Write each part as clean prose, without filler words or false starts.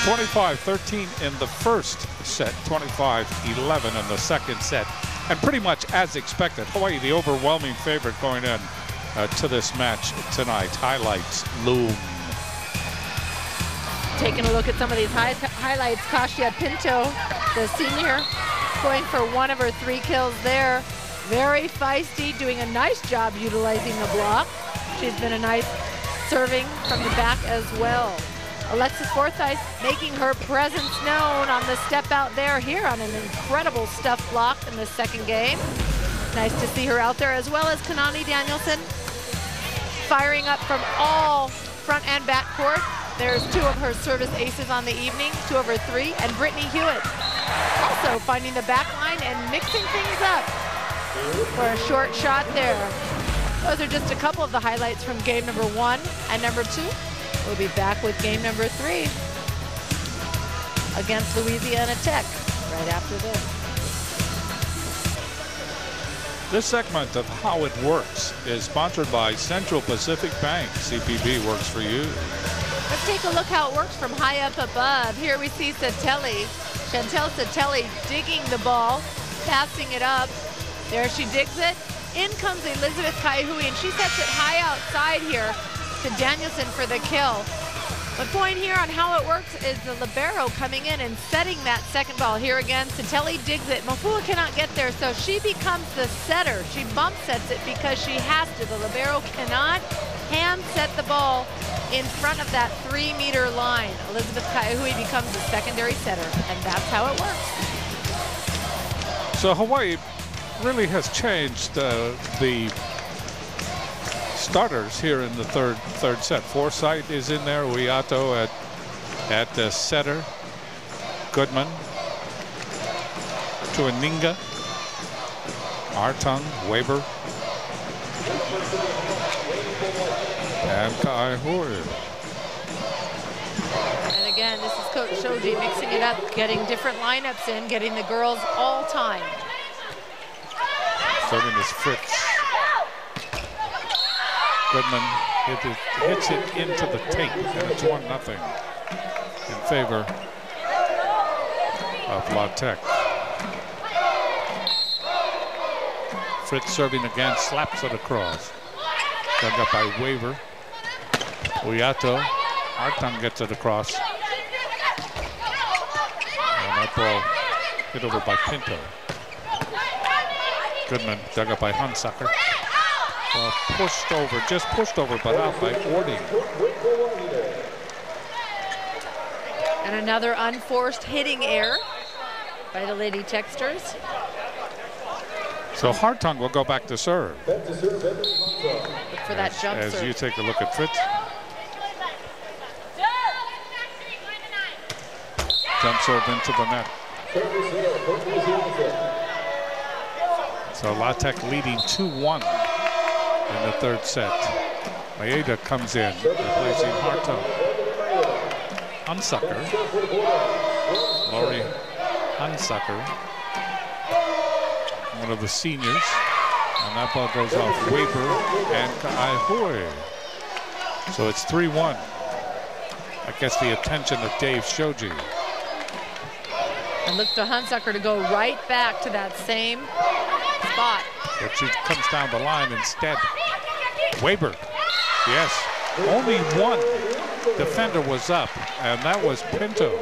25-13 in the first set, 25-11 in the second set. And pretty much as expected, Hawaii the overwhelming favorite going in to this match tonight. Highlights loom. Taking a look at some of these highlights, Kasia Pinto, the senior, going for one of her 3 kills there. Very feisty, doing a nice job utilizing the block. She's been a nice serving from the back as well. Alexis Forsyth making her presence known on the step out there here on an incredible stuff block in the second game. Nice to see her out there, as well as Kanani Danielson firing up from all front and back court. There's 2 of her service aces on the evening, 2 of her 3, and Brittany Hewitt also finding the back line and mixing things up for a short shot there. Those are just a couple of the highlights from game number 1 and number 2. We'll be back with game number 3 against Louisiana Tech right after this. This segment of How It Works is sponsored by Central Pacific Bank. CPB works for you. Let's take a look how it works from high up above. Here we see Chantel Satelli digging the ball, passing it up. There she digs it. In comes Elizabeth Kaihui, and she sets it high outside here to Danielson for the kill. The point here on how it works is the libero coming in and setting that second ball. Here again, Satelli digs it. Mafua cannot get there, so she becomes the setter. She bump sets it because she has to. The libero cannot hand set the ball in front of that 3-meter line. Elizabeth Kaihui becomes the secondary setter, and that's how it works. So Hawaii really has changed the starters here in the third set. Forsyth is in there. Uiato at the setter. Goodman. Tuaninga. Artung. Weber. And Kaihui. And again, this is Coach Shoji mixing it up, getting different lineups in, getting the girls all time. Serving is Fritz. Goodman hits it into the tape, and it's 1-0 in favor of La Tech. Fritz serving again, slaps it across. Dug up by Weaver. Uiato. Artung gets it across. And that ball hit over by Pinto. Goodman dug up by Hunsucker. Pushed over, just pushed over, but out by Ording. And another unforced hitting error by the Lady Techsters. So Hartung will go back to serve. Look for that jump as serve. you take a look at Fritz. Jump serve into the net. So La Tech leading 2-1 in the third set. Maeda comes in, replacing Hartung. Hunsucker. Laurie Hunsucker, one of the seniors. And that ball goes off Weber and Kaihui. So it's 3-1. That gets the attention of Dave Shoji. And look to Hunsucker to go right back to that same spot. But she comes down the line instead. Weber, yes, only one defender was up, and that was Pinto.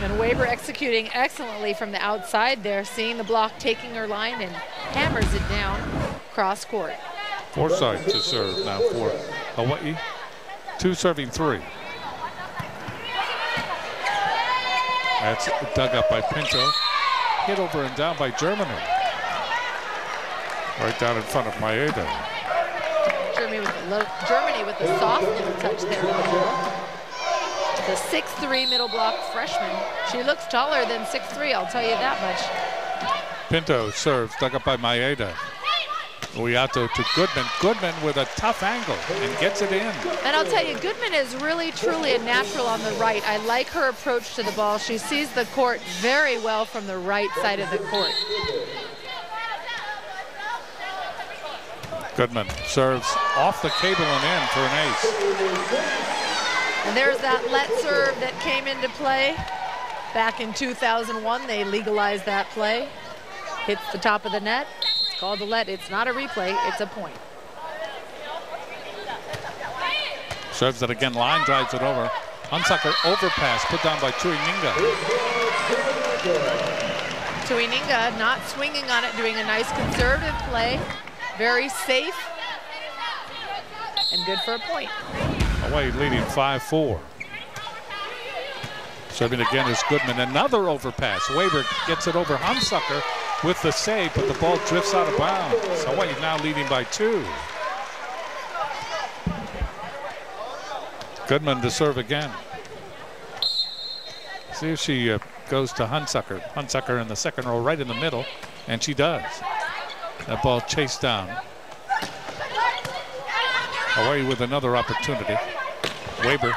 And Weber executing excellently from the outside there, seeing the block, taking her line, and hammers it down cross court. Forsyth to serve now for Hawaii. 2 serving 3. That's dug up by Pinto. Hit over and down by Germany. Right down in front of Maeda. Germany with the soft little touch there. The 6'3" middle block freshman. She looks taller than 6'3", I'll tell you that much. Pinto serves, dug up by Maeda. Uiato to Goodman. Goodman with a tough angle and gets it in. And I'll tell you, Goodman is really, truly a natural on the right. I like her approach to the ball. She sees the court very well from the right side of the court. Goodman serves off the cable and in for an ace. And there's that let serve that came into play. Back in 2001, they legalized that play. Hits the top of the net. It's called the let. It's not a replay, it's a point. Serves it again, line drives it over. Hunsucker overpass put down by Tuininga. Tuininga not swinging on it, doing a nice conservative play. Very safe and good for a point. Hawaii leading 5-4. Serving again is Goodman. Another overpass. Weber gets it over Hunsucker with the save, but the ball drifts out of bounds. Hawaii now leading by 2. Goodman to serve again. See if she goes to Hunsucker. Hunsucker in the second row right in the middle, and she does. That ball chased down. Hawaii with another opportunity. Weber.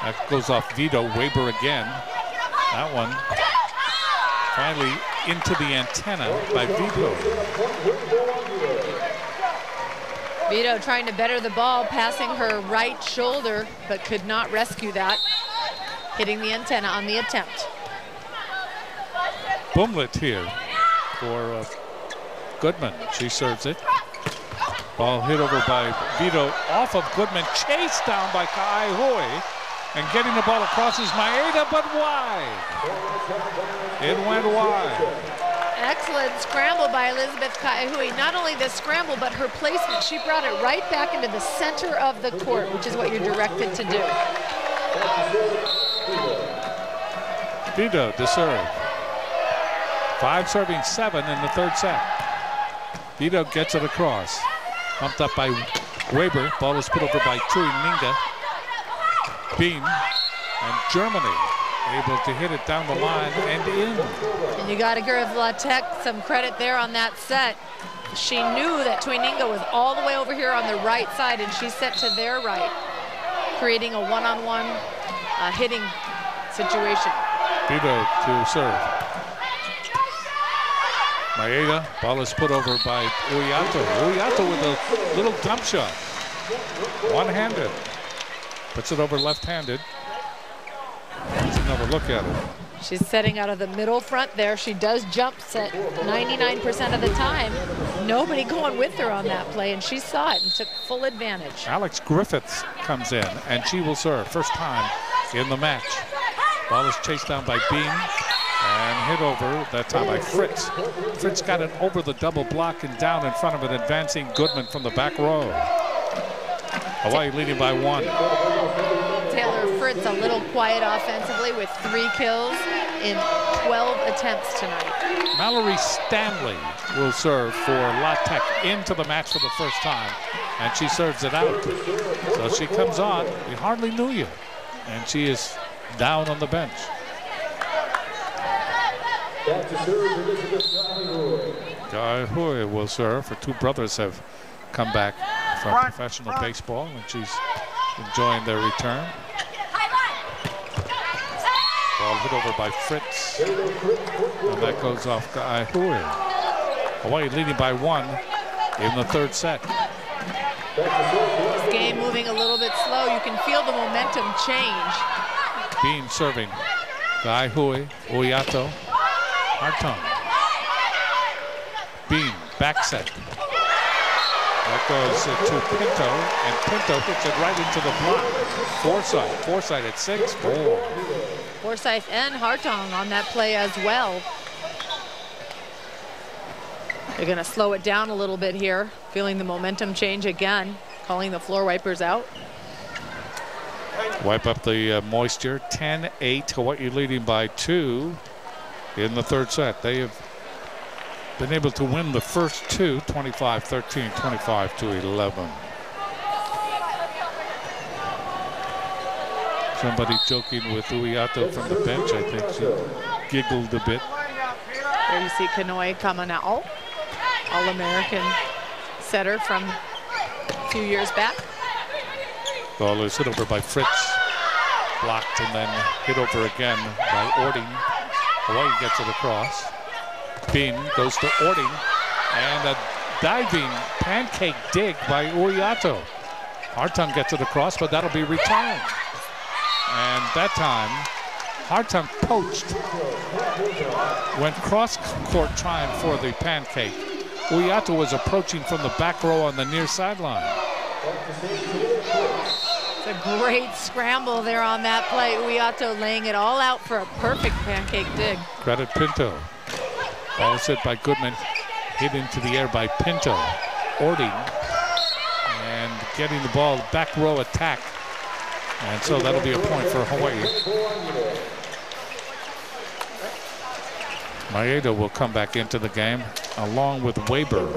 That goes off Vito. Weber again. That one finally into the antenna by Vito. Vito trying to better the ball, passing her right shoulder, but could not rescue that. Hitting the antenna on the attempt. Boomlet here for Goodman. She serves it. Ball hit over by Vito off of Goodman. Chased down by Ka'aihui. And getting the ball across is Maeda, but wide. It went wide. Excellent scramble by Elizabeth Ka'aihui. Not only the scramble, but her placement. She brought it right back into the center of the court, which is what you're directed to do. Vito to serve. 5 serving 7 in the third set. Vito gets it across. Pumped up by Weber. Ball is put over by Tuininga. Bean and Germany able to hit it down the line and in. And you got to give La Tech some credit there on that set. She knew that Tuininga was all the way over here on the right side, and she set to their right, creating a one-on-one hitting situation. Vito to serve. Maeda, ball is put over by Uyato. Uyato with a little dump shot. One-handed. Puts it over left-handed. Let's another look at it. She's setting out of the middle front there. She does jump set 99% of the time. Nobody going with her on that play, and she saw it and took full advantage. Alex Griffiths comes in, and she will serve. First time in the match. Ball is chased down by Bean and hit over, that time by Fritz. Fritz got it over the double block and down in front of it, advancing Goodman from the back row. Hawaii leading by 1. Taylor Fritz a little quiet offensively with 3 kills in 12 attempts tonight. Mallory Stanley will serve for La Tech into the match for the first time, and she serves it out. So she comes on. We hardly knew you, and she is down on the bench. Ka'aihui will serve. Her 2 brothers have come back from professional baseball, and she's enjoying their return. Ball hit over by Fritz, and that goes off Ka'aihui. Hawaii leading by 1 in the third set. This game moving a little bit slow. You can feel the momentum change. Bean serving. Ka'aihui, Uyato, Hartung. Bean, back set. That goes to Pinto, and Pinto hits it right into the block. Forsyth at 6-4. Forsyth and Hartung on that play as well. They're going to slow it down a little bit here, feeling the momentum change again, calling the floor wipers out. Wipe up the moisture. 10-8, Hawaii leading by 2 in the third set. They have been able to win the first 2, 25-13, 25-11. Somebody joking with Uyato from the bench. I think she giggled a bit. There you see Kanoe Kamana'o, All-American setter from a few years back. Ball is hit over by Fritz. Blocked and then hit over again by Ording. Hawaii gets it across. Bean goes to Ording, and a diving pancake dig by Uyato. Hartung gets it across, but that'll be returned. And that time, Hartung poached. Went cross-court trying for the pancake. Uyato was approaching from the back row on the near sideline. It's a great scramble there on that play. Uyato laying it all out for a perfect pancake dig. Credit Pinto. Ball is hit by Goodman. Hit into the air by Pinto. Ording. And getting the ball, back row attack. And so that'll be a point for Hawaii. Maeda will come back into the game along with Weber.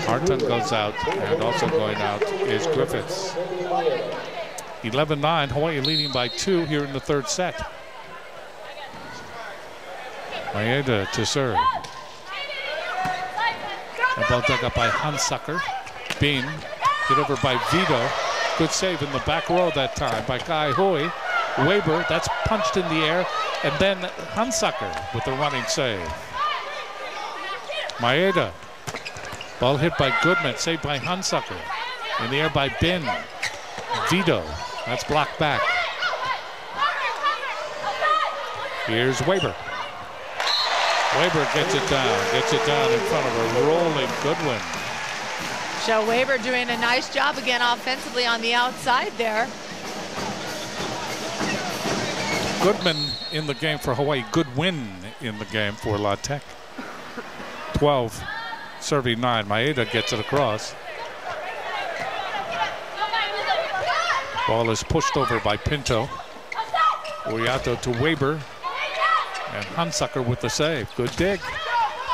Hartung goes out, and also going out is Griffiths. 11-9, Hawaii leading by 2 here in the third set. Maeda to serve. The ball dug up by Hunsucker. Bean hit over by Vito. Good save in the back row that time by Kai Hui. Weber, that's punched in the air. And then Hunsucker with the running save. Maeda. Ball hit by Goodman, saved by Hunsucker. In the air by Bin. Vito, that's blocked back. Here's Weber. Weber gets it down in front of a rolling Goodwin. Shell Weber doing a nice job again offensively on the outside there. Goodman in the game for Hawaii. Goodwin in the game for La Tech. 12, serving 9. Maeda gets it across. Ball is pushed over by Pinto. Uyato to Weber. And Hunsucker with the save. Good dig.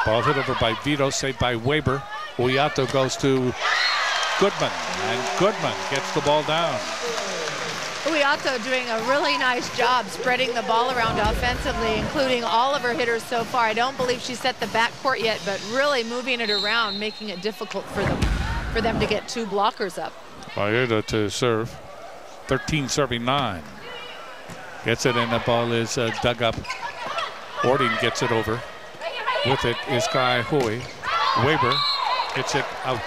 Ball hit over by Vito, saved by Weber. Uyato goes to Goodman, and Goodman gets the ball down. Uyato doing a really nice job spreading the ball around offensively, including all of her hitters so far. I don't believe she set the backcourt yet, but really moving it around, making it difficult for them to get 2 blockers up. Maeda to serve. 13 serving 9. Gets it, and the ball is dug up. Ording gets it over. With it is Kai Hui. Weber hits it out.